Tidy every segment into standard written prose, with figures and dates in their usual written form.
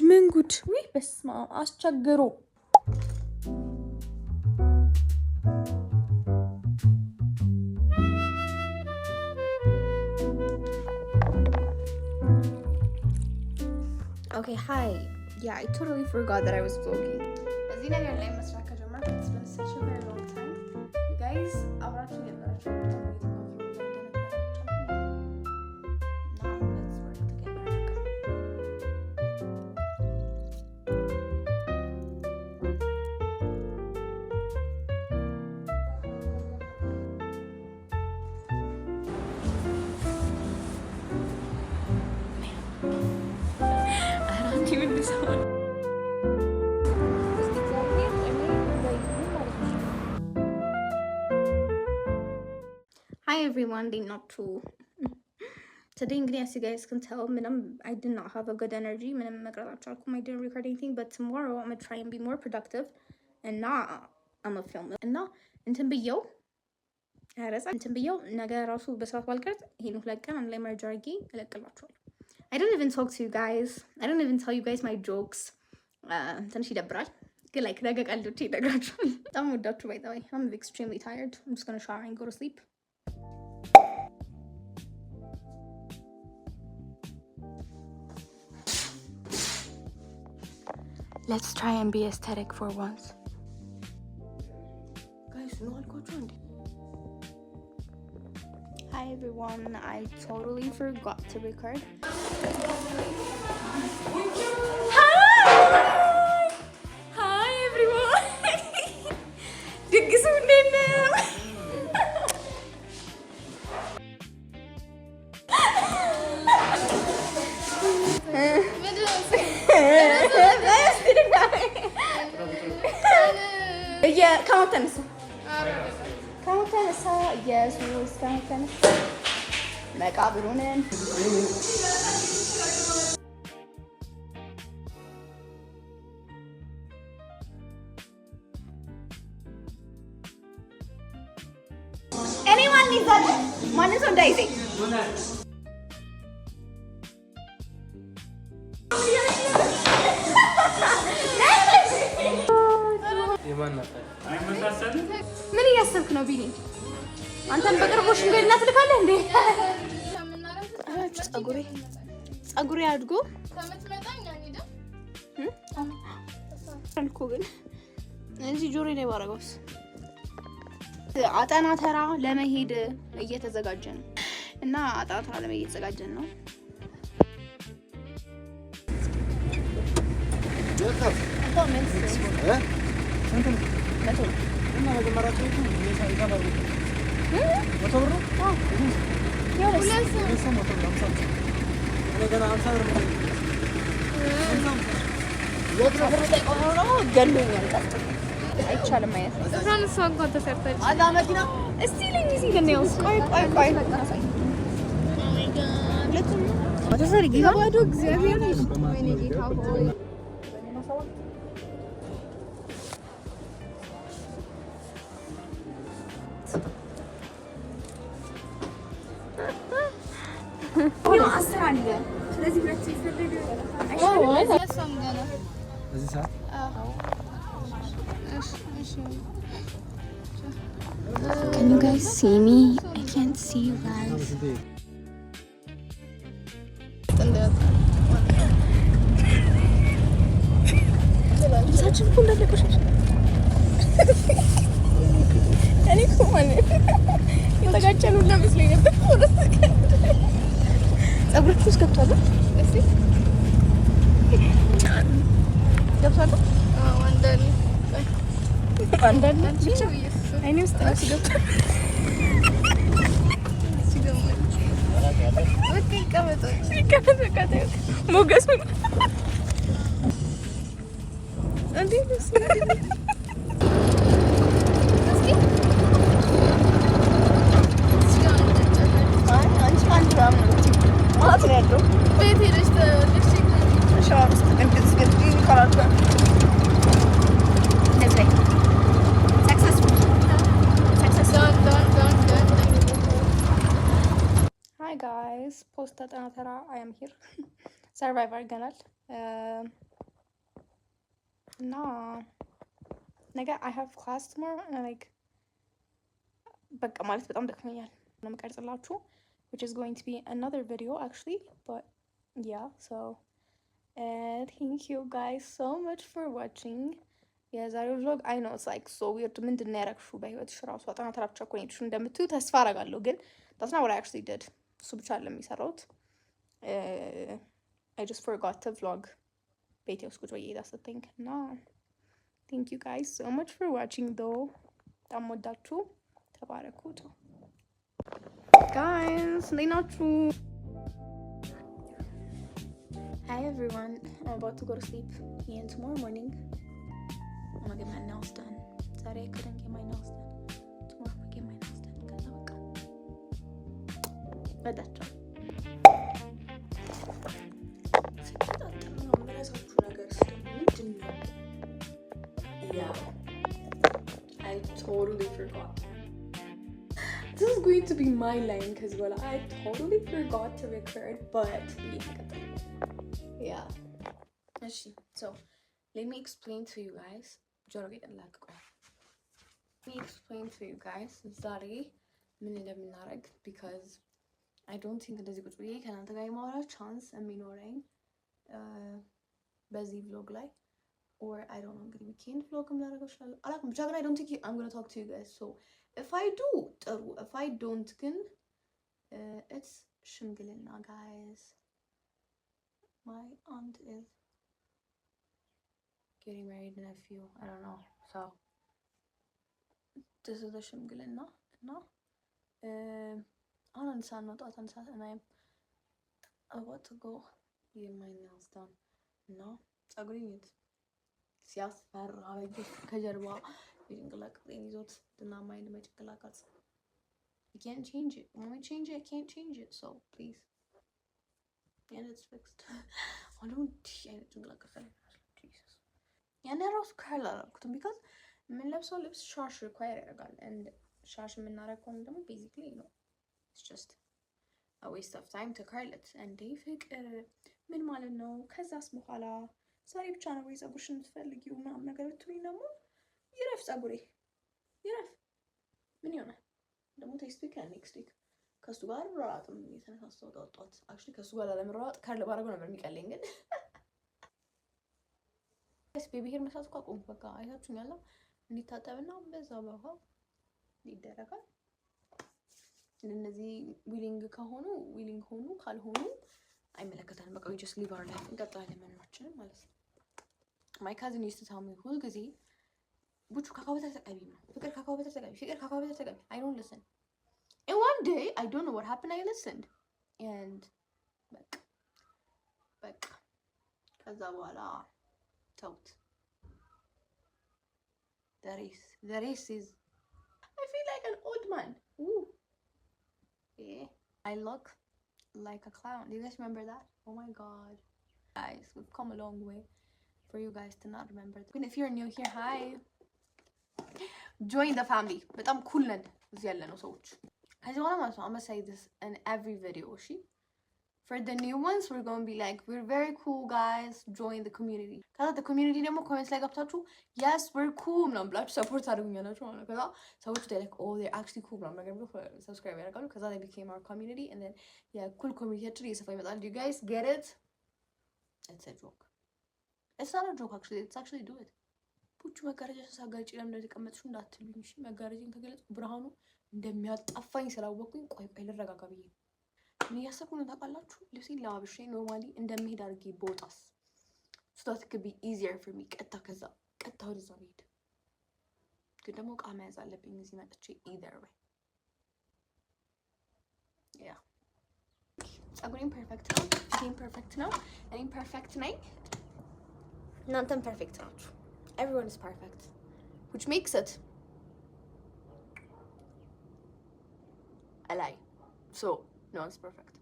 ምን ጉድ! ውይ በስመ አብ አስቸግሮ Okay, hi. Yeah, I totally forgot that I was vlogging. It's been such a very long time. You guys, I'll actually get better. Now let's work together. Even this one. Hi everyone, they not true. Today, as you guys can tell, I did not have a good energy. I didn't record anything, but tomorrow I'm gonna try and be more productive and not I'm a film. And now, until I don't even talk to you guys. I don't even tell you guys my jokes. Like I'm by the way. I'm extremely tired. I'm just gonna shower and go to sleep. Let's try and be aesthetic for once. Guys, no alcohol. Hi everyone, I totally forgot to record. Hi everyone. Yeah, come on, tennis. Come on, tennis. Yes, we will start tennis. መቃብሩንን anyone needs that? ማንም ሰው እንዳይዘኝ ምን እያሰብክ ነው ቢኒ? አንተን በቅርቡ ሽንገልና ትልካለህ እንዴ? ጸጉሬ አድጎ ከመትመጣኝ አንይደ አንኮ ግን እንጂ ጆሮዬ ላይ ባረጋውስ አጣና ተራ ለመሄድ እየተዘጋጀን ነው እና አጣና ተራ ለመሄድ እየተዘጋጀን ነው። አይቻልም ማለት ነው። እዛን እሷ እንኳን ተሰርተች አላ መኪና እስቲ ለሚዚ ለኔው ቆይ ለቱም ወደሰሪ ገባዶ እግዚአብሔር ወይኔ ጌታ ሆይ አስራለ ስለዚህ ብረት ይፈልግ አይሻልም ገና እዚህ ሰዓት Can you guys see me? I can't see you guys. Such a cool little እኔ እኮ ማለት የተጋጨሉ ለምስለኝ ነበር። ጸጉርሽ ውስጥ ገብቷል? እስቲ ገብቷል? አዎ አንዳንድ ብቻ አይኔ ውስጥ ነው ገብቷል። ይቀመጥ ሞገሱ እንዴ Hi guys, post አጠናተራ I am here. Survive አድርገናል። እና ነገ I have class tomorrow and like በቃ ማለት በጣም ደክመኛል ነው የምቀርጽላችሁ which is going to be another video actually but yeah so thank you guys so much for watching የዛሬው vlog I know it's like so weird ምንድን ነው ያደረግሽው በህይወትሽ ራሱ አጠና ተራብቻ እኮ ነሽ እንደምትዩ ተስፋ አደርጋለሁ ግን that's not what I actually did እሱ ብቻ አይደለም የሰራሁት I just forgot to vlog ቤቴ ውስጥ ቁጭ ብዬ that's the thing እና thank you guys so much for watching though በጣም ወዳችሁ ተባረኩ guys እንዴት ናችሁ Hi everyone, I'm about to go to sleep and tomorrow morning I'm gonna get my nails done. Sorry I couldn't get my nails done. Tomorrow I'm gonna get my nails done because I'm but that's all. Yeah, I totally forgot. This is going to be my line because well, I totally forgot to record, but yeah. So let me explain to you guys. Let me explain to you guys. Zari, because I don't think that is we can have a chance and minoring busy vlog like or I don't know we can't vlog I don't think I'm gonna talk to you guys. So if I do, if I don't can it's shimgilina guys. My aunt is getting married in a few, I don't know, so this is the shimgilina no I don't understand and I'm about to go get my nails done no agreeing it ሲያስፈራ ከጀርባ ይንቅላቅ ይዞት እና ማይንድ መጭቅላቃት I can't change it. When I change it, I can't change it. So please. And it's fixed. I don't like a Jesus. And I also curl because my lips are lips shash require and shash minara condom basically, you know. It's just a waste of time to curl it. And they figure min ማለት ነው ከዛስ በኋላ ዛሬ ብቻ ነው ወይ ጸጉርሽን ትፈልጊው ምናምን ነገር ብትሉኝ ደግሞ ይረፍ ጸጉሬ ይረፍ ምን ይሆናል ደግሞ ቴስት ዊክ ኔክስት ዊክ ከሱ ጋር ራጥም የተነሳስተው ጣጣት actually ከሱ ጋር ለመራጥ ካርል ባረገው ነበር የሚቀለኝ ግን ቤቢ ሄር መስራት እኮ አቆምኩ በቃ አይታችሁኛል እንዲታጠብና በዛ በኋላ ይደረጋል እነዚህ ዊሊንግ ከሆኑ ዊሊንግ ሆኑ ካልሆኑ አይመለከታንም በቃ we just live our life እንቀጥላለን መኖራችንን ማለት ነው my cousin used to tell me ሁሉ ጊዜ ቡቹ ካካው በተጠቀሚ ነው ፍቅር ካካው በተጠቀሚ I don't listen and one day I don't know what happened I listened and በቃ ከዛ በኋላ ተውት the race is I feel like an old man ooh yeah I look like a clown. Do you guys remember that? Oh my god. Guys, we've come a long way for you guys to not remember. And if you're new here, hi. Join the family. But I'm cool and I'm gonna say this in every video, she. For the new ones, we're gonna be like, we're very cool guys, join the community. Cause the community demo comments like up to yes, we're cool. No blood support so they're like, oh, they're actually cool. I'm gonna go for subscribe because they became our community and then yeah, cool community. So do you guys get it? It's a joke. It's not a joke actually, it's actually do it. Put you garage sagarchi and the comments from that my garage in the brown እንደሚያጣፋኝ ስላወቅኩኝ ቆይ ልረጋጋብኝ ምን ያሰብኩ ነው ታውቃላችሁ ልብሴ ላብሼ ኖርማሊ እንደምሄድ አድርጌ ቦታስ so that it could be easier for me ቀጥታ ወደዛ መሄድ ግን ደግሞ ዕቃ መያዝ አለብኝ እዚህ መጥቼ either way yeah ጸጉሬም ፐርፌክት ነው ፊቴም ፐርፌክት ነው እኔም ፐርፌክት ነኝ እናንተም ፐርፌክት ናችሁ everyone is perfect which makes it a lie so no one's perfect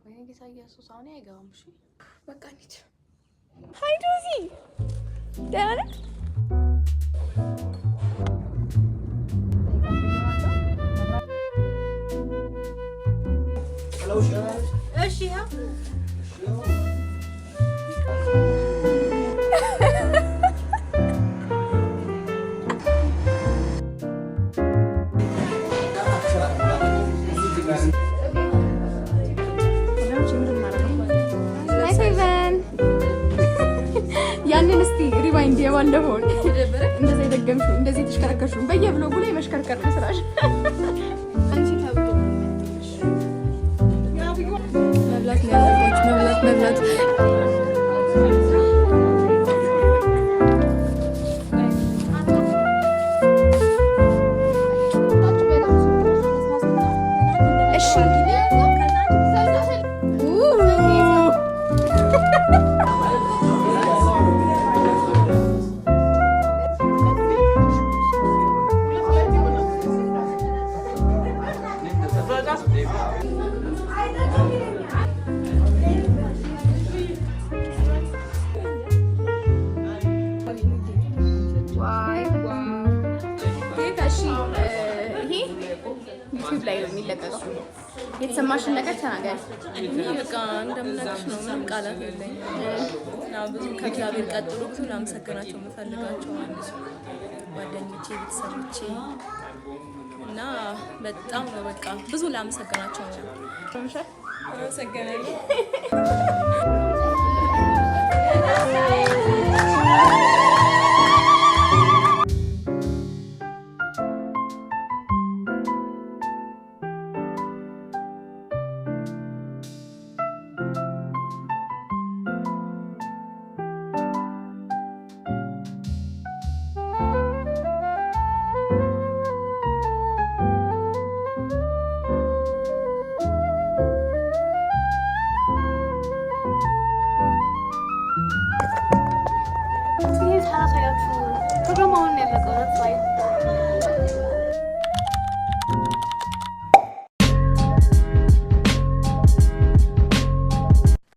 when I get so sound I go she what can it hi Josie dad hello Shaz she የባለፈውን እንደዚህ የደገምሽው እንደዚህ ተሽከረከርሽው በየብሎጉ ላይ መሽከርከር ነው ስራሽ። አንቺ ተብሎ መብላት ነው ያለባችሁ፣ መብላት ዩቲዩብ ላይ ነው የሚለቀቀው። የተሰማሽን ነገር ተናገሪ። በቃ እንደምነግርሽ ነው፣ ምንም ቃላት የለኝም። ብዙ ከእግዚአብሔር ቀጥሎ ብዙ ላመሰግናቸው የምፈልጋቸው ጓደኞቼ፣ ቤተሰቦቼ እና በጣም ነው በቃ ብዙ ላመሰግናቸው ነው። አመሰግናለሁ። 사라져요. 조금 먹는 애가 그렇어요.